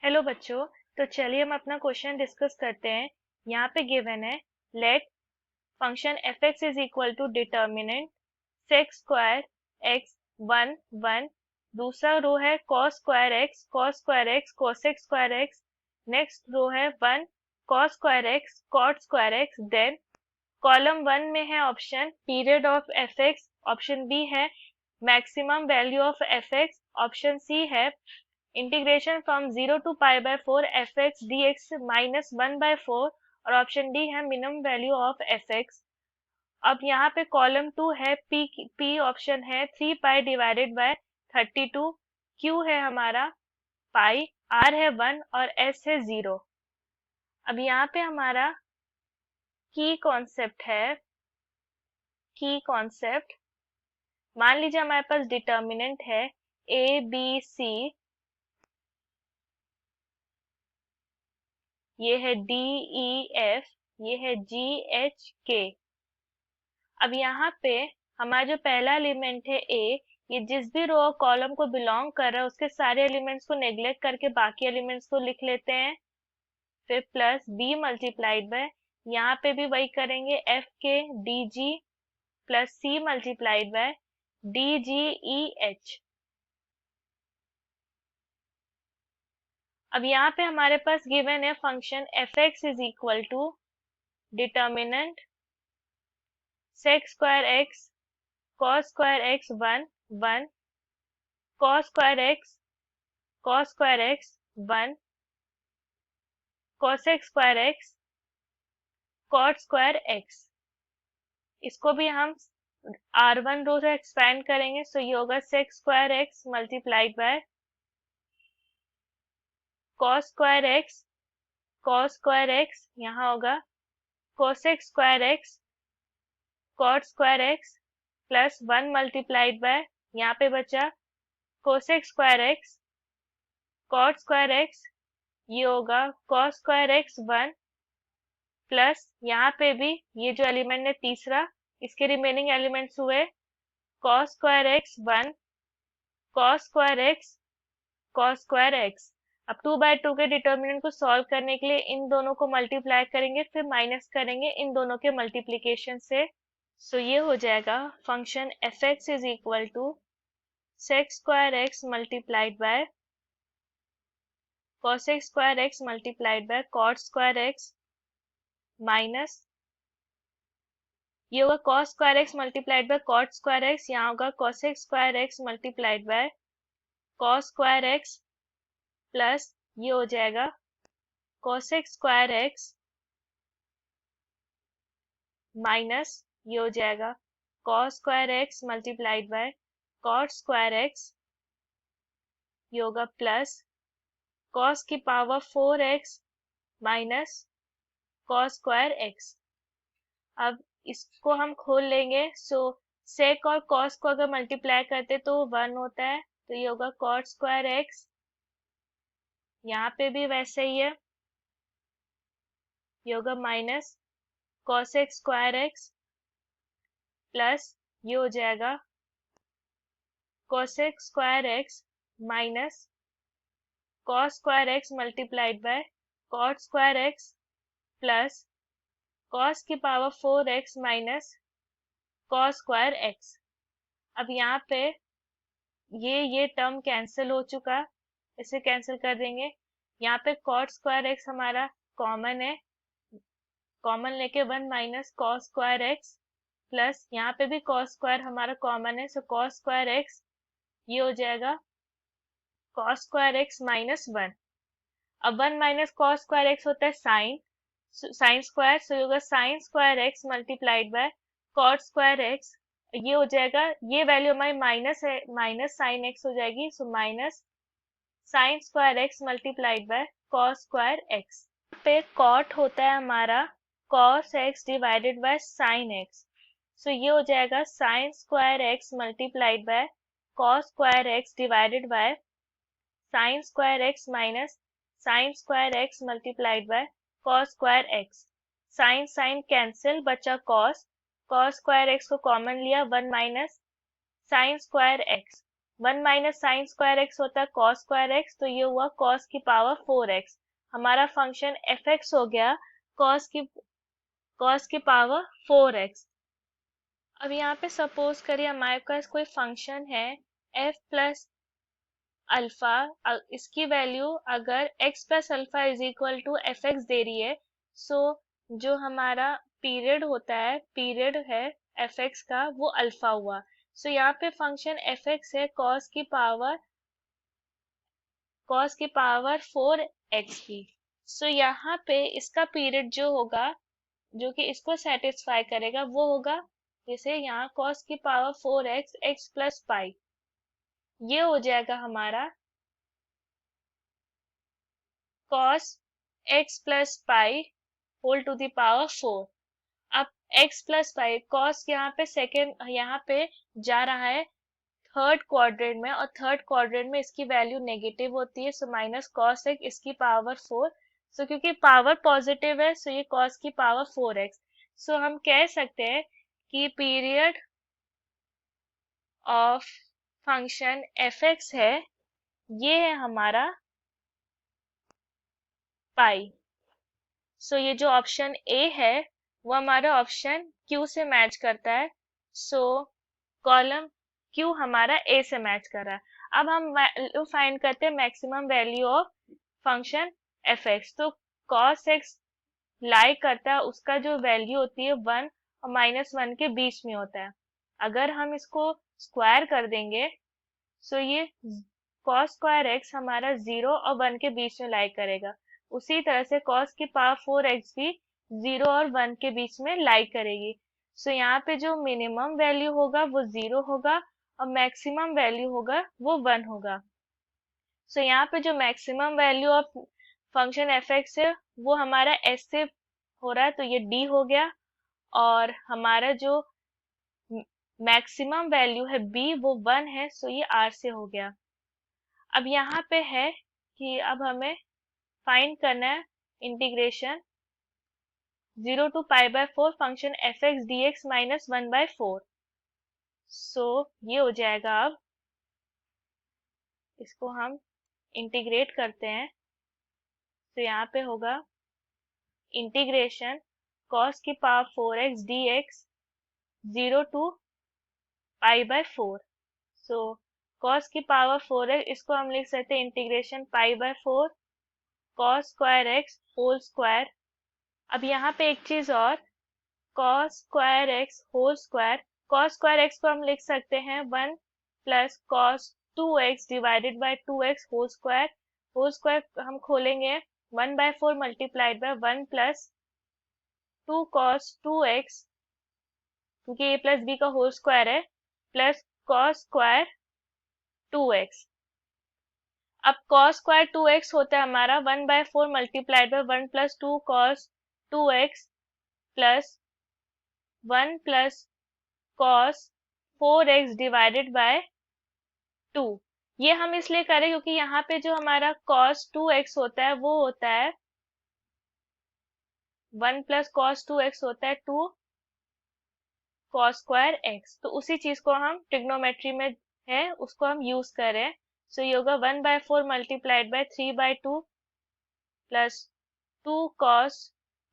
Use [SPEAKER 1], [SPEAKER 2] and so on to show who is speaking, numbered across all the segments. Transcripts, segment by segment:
[SPEAKER 1] Hello बच्चों। तो चलिए हम अपना क्वेश्चन डिस्कस करते हैं। यहाँ पे गिवन है, let function F X is equal to determinant sec square X 1 1। दूसरा रो है cos square X cosec square X. Next row है 1 cos square X cot square X. Then column 1 में है option period of F X, option B है maximum value of F X, option C है integration from 0 to π/4 F X D X -1/4 और option D है minimum value of F x. अब यहाँ पे column 2 है पी ऑप्शन है 3π divided by 32। Q है हमारा पाई, आर है 1 और एस है 0। अब यहाँ पे हमारा की कॉन्सेप्ट है, की कॉन्सेप्ट मान लीजिए हमारे पास डिटर्मिनेंट है ए बी सी, ये है डी ई एफ, ये है जी एच के। अब यहाँ पे हमारा जो पहला एलिमेंट है ए, ये जिस भी रो कॉलम को बिलोंग कर रहा है उसके सारे एलिमेंट्स को नेग्लेक्ट करके बाकी एलिमेंट्स को लिख लेते हैं। फिर प्लस बी मल्टीप्लाइड बाय, यहाँ पे भी वही करेंगे, F K D G plus C multiplied by D G E H. अब यहाँ पे हमारे पास गिवन है function F X is equal to determinant sec square X cos square X 1 1 cos square X 1 cosec square X cot square X. इसको भी हम R1 रो से एक्सपैंड करेंगे, सो ये होगा sec square X multiplied by cos square X, यहाँ होगा cosec square X cot square X plus 1 multiplied by, यहाँ पे बचा cosec square X cot square X, ये होगा कॉस स्क्वायर एक्स 1 प्लस यहाँ पे भी ये जो एलिमेंट है तीसरा, इसके रिमेनिंग एलिमेंट्स हुए cos square X 1 cos square X. अब 2/2 के डिटर्मिनेंट को सॉल्व करने के लिए इन दोनों को मल्टीप्लाई करेंगे, फिर माइनस करेंगे इन दोनों के मल्टीप्लिकेशन से। सो ये हो जाएगा function F X is equal to sec square X multiplied by cosec square X multiplied by cot square X minus, ये होगा cos square X multiplied by cot square X, यहाँ होगा cosec square X multiplied by cos square X plus ये हो जाएगा cosec square X minus ये हो जाएगा cos square X multiplied by cot square X, ये होगा प्लस कॉस की power 4x minus cos square X. अब इसको हम खोल लेंगे, सो सेक और कॉस को अगर मल्टीप्लाई करते तो 1 होता है, तो ये होगा कॉट स्क्वायर एक्स, यहाँ पे भी वैसे ही है, ये होगा minus cosec square X plus ये हो जाएगा cosec square X minus cos square X multiplied by cot square X plus cos की power 4x minus cos square X. अब यहाँ पे ये टर्म कैंसिल हो चुका, इसे कैंसिल कर देंगे। यहाँ पे कॉट स्क्वायर एक्स हमारा कॉमन है, कॉमन लेके 1 minus cos square X plus यहाँ पे भी कॉस स्क्वायर हमारा कॉमन है, सो कॉस स्क्वायर एक्स, ये हो जाएगा कॉस स्क्वायर एक्स माइनस 1। अब 1 माइनस कॉस स्क्वायर एक्स होता है साइन स्क्वायर, सो होगा sine square X multiplied by cot square X, ये हो जाएगा, ये वैल्यू हमारी माइनस है, माइनस साइन एक्स हो जाएगी, so minus sine square X multiplied by cos square X. पे कॉट होता है हमारा cos X divided by sine X, so ये हो जाएगा sine square X multiplied by cos square X divided by sine square X minus sine square X multiplied by cos square X. Sine sine cancel, बचा cos, cos square X को common लिया, 1 minus sine square X 1 minus sine square x होता है cos square x, तो ये हुआ cos की power 4x। हमारा फंक्शन fx हो गया कॉस की पावर 4x। अब यहाँ पे सपोज करिए हमारे पास कोई फंक्शन है f प्लस अल्फा, इसकी वैल्यू अगर x plus alpha is equal to F X दे रही है, सो जो हमारा पीरियड होता है, पीरियड है एफ एक्स का, वो अल्फा हुआ। सो यहाँ पे फंक्शन एफ एक्स है कॉस की पावर 4x की। सो यहाँ पे इसका पीरियड जो होगा, जो कि इसको सेटिस्फाई करेगा, वो होगा जैसे यहाँ cos की पावर 4x x प्लस पाई, ये हो जाएगा हमारा cos x plus pi whole to the power 4। अब x प्लस पाई, cos यहाँ पे सेकेंड, यहाँ पे जा रहा है थर्ड क्वाड्रेंट में, और थर्ड क्वाड्रेंट में इसकी वैल्यू नेगेटिव होती है, सो माइनस cos x इसकी पावर 4। सो क्योंकि पावर पॉजिटिव है, सो ये cos की पावर 4x। सो हम कह सकते हैं कि पीरियड ऑफ फंक्शन fx है, ये है हमारा पाई। सो ये जो ऑप्शन ए है वो हमारा ऑप्शन क्यू से मैच करता है। सो कॉलम क्यू हमारा ए से मैच कर रहा है। अब हम वैल्यू फाइंड करते हैं maximum value of function F x. तो कॉस एक्स लाई करता है, उसका जो वैल्यू होती है 1 और -1 के बीच में होता है। अगर हम इसको स्क्वायर कर देंगे, सो ये कॉस स्क्वायर एक्स हमारा 0 और 1 के बीच में लाई करेगा। उसी तरह से कॉस की पावर 4x भी 0 और 1 के बीच में लाई करेगी। सो यहाँ पे जो मिनिमम वैल्यू होगा वो 0 होगा, और मैक्सिमम वैल्यू होगा वो 1 होगा। सो यहाँ पे जो maximum value of function F x है वो हमारा एस से हो रहा है, तो ये डी हो गया। और हमारा जो मैक्सिमम वैल्यू है बी, वो 1 है, सो ये आर से हो गया। अब यहाँ पे है कि अब हमें फाइंड करना है integration 0 to pi by 4 function F X D X minus 1/4। सो ये हो जाएगा। अब इसको हम इंटीग्रेट करते हैं, तो यहाँ पे होगा इंटीग्रेशन cos की power 4x dx 0 to pi by 4। सो cos की पावर 4x, इसको हम लिख सकते हैं integration pi by 4 cos square x whole square. अब यहाँ पे एक चीज और, cos square x whole square, cos square x को हम लिख सकते हैं 1 plus cos 2x divided by 2x whole square. Whole square हम खोलेंगे 1/4 multiplied bye 1 plus 2 cos 2x, क्योंकि a प्लस b का होल स्क्वायर है, प्लस cos स्क्वायर 2x। अब cos स्क्वायर 2x होता है हमारा 1/4 multiplied bye 1 plus 2 cos 2x plus 1 plus cos 4x divided by 2। ये हम इसलिए करें क्योंकि यहाँ पे जो हमारा cos 2x होता है वो होता है 1 प्लस cos 2x होता है 2 cos स्क्वायर x। तो उसी चीज को हम ट्रिग्नोमेट्री में है उसको हम यूज कर रहे हैं। सो ये होगा 1/4 multiplied by 3/2 plus 2 cos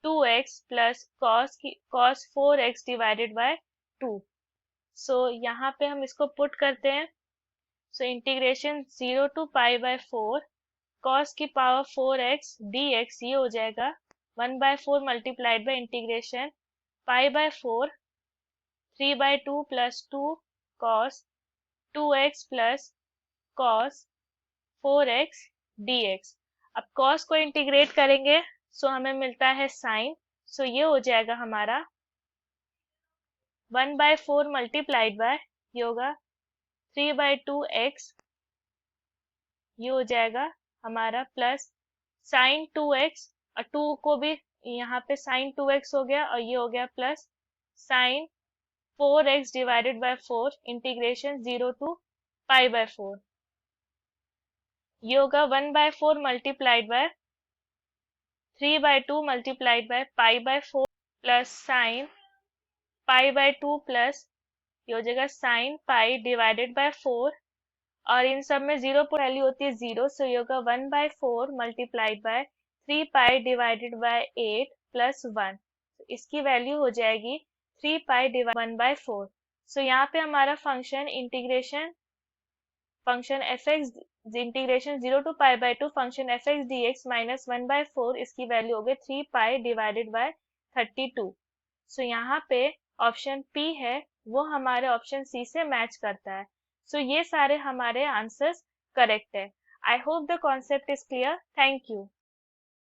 [SPEAKER 1] 2x plus cos 4x divided by 2। So यहाँ पे हम इसको पुट करते हैं। So integration 0 to pi by 4 cos की पावर 4x dx, ये हो जाएगा 1/4 multiplied by integration pi by 4 3/2 plus 2 cos 2x plus cos 4x dx। अब cos को इंटीग्रेट करेंगे, सो हमें मिलता है साइन। सो ये हो जाएगा हमारा 1/4 मल्टीप्लाइड बाय, ये होगा 3/2x, ये हो जाएगा हमारा प्लस साइन 2x, और 2 को भी यहाँ पे साइन 2x हो गया, और ये हो गया plus sine 4x divided by 4 integration 0 to pi by 4। ये होगा 1/4 multiplied by 3/2 multiplied by pi by 4 plus sine pi by 2 plus ये हो जाएगा साइन पाई डिवाइडेड बाय 4, और इन सब में 0 पर वैल्यू होती है 0, सो ये होगा 1/4 multiplied bye 3 pi divided by 8 plus 1। इसकी वैल्यू हो जाएगी 3 पाई डिवाइड 1/4। सो यहाँ पे हमारा function F X integration 0 to π/2 function F X D X minus 1/4, इसकी वैल्यू हो गई 3 पाई डिवाइडेड बाय 32। सो यहाँ पे ऑप्शन पी है वो हमारे ऑप्शन सी से मैच करता है। सो ये सारे हमारे आंसर्स करेक्ट है। I hope the concept is clear. Thank you.